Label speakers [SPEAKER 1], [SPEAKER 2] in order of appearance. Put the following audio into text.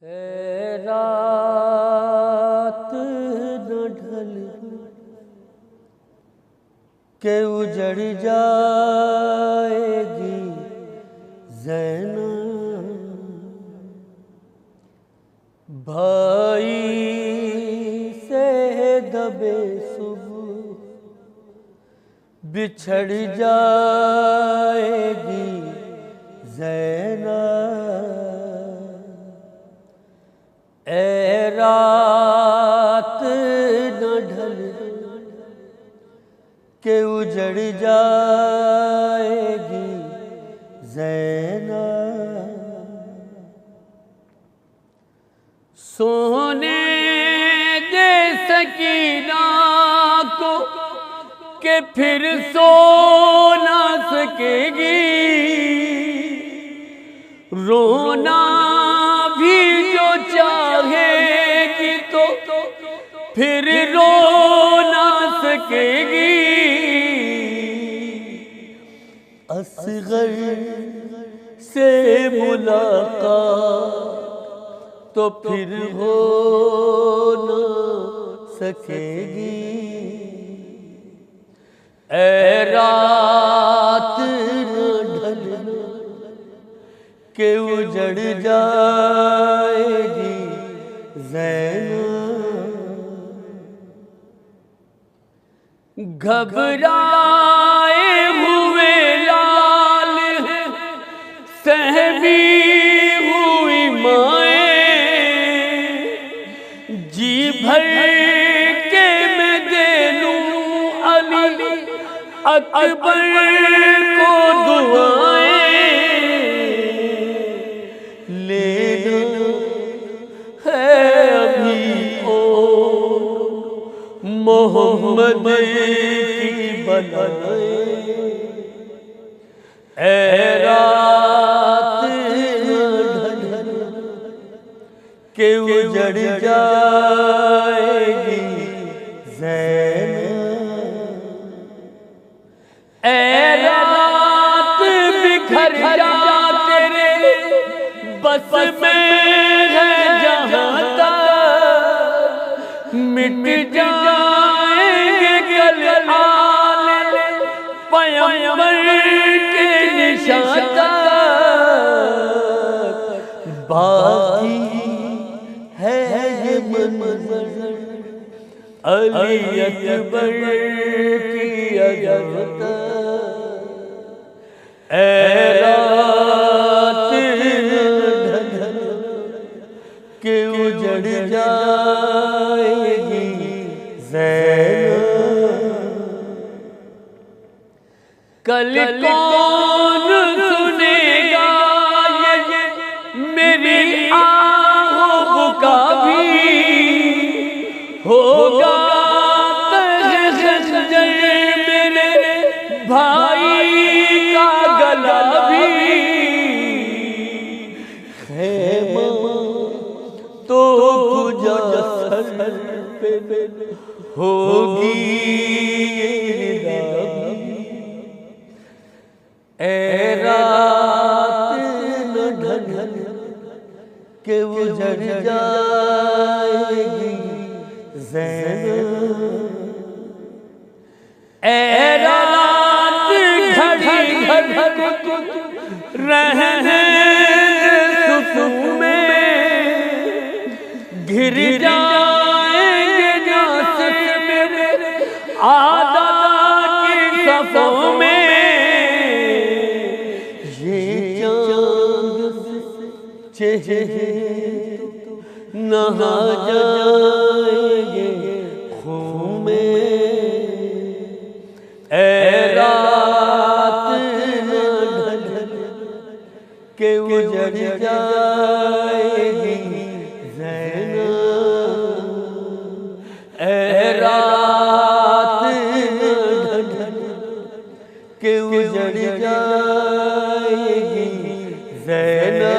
[SPEAKER 1] है रात न ढल के उजड़ जाएगी ज़ैना, भाई से दबे सुबह बिछड़ जाएगी ज़ैना। ए रात न ढल के उजड़ जाएगी ज़ैना। सोने दे सकीना को के फिर सो ना सकेगी, रोना भी जो चाहेगी तो फिर रो ना सकेगी। असगर से मुलाकात तो फिर हो ना सकेगी। ए रात न ढल के उजड़ जाएगी ज़ैना। घबराए हुए लाल सहमी हुई माएं, जी भर के मैं दे लूं अली अकबर को दुआएं। लेना है अभी ओ मोहम्मद की बलाएं। ए रात ढल के उजड़ जाएगी ज़ैना। ए रात बिखर जा तेरे बस में है जहाँ तक मिट जाएंगे कल आले पैगंबर के निशान तक। बाकी है ये मंज़र अली अकबर की अज़मत। ए रात ढल के उजड़ जाएगी ज़ैना। कल कौन सुनेगा ये मेरी आहों बुका भी, होगा मेरे भाई का गला भी। खेमा तो गुजा सर पे होगी ए रात न ढल के उजड़ जाएगी ज़ैना। ए रात घड़ी घड़ी रहने सुकून में घिर जाएंगे जैसे मेरे आदा की सफ़ों में। ये चाँद चेहरे नहा जाएंगे खून में। ए रात न ढल के उजड़ जाएगी ज़ैना। ए रात न ढल के उजड़ जाएगी ज़ैना।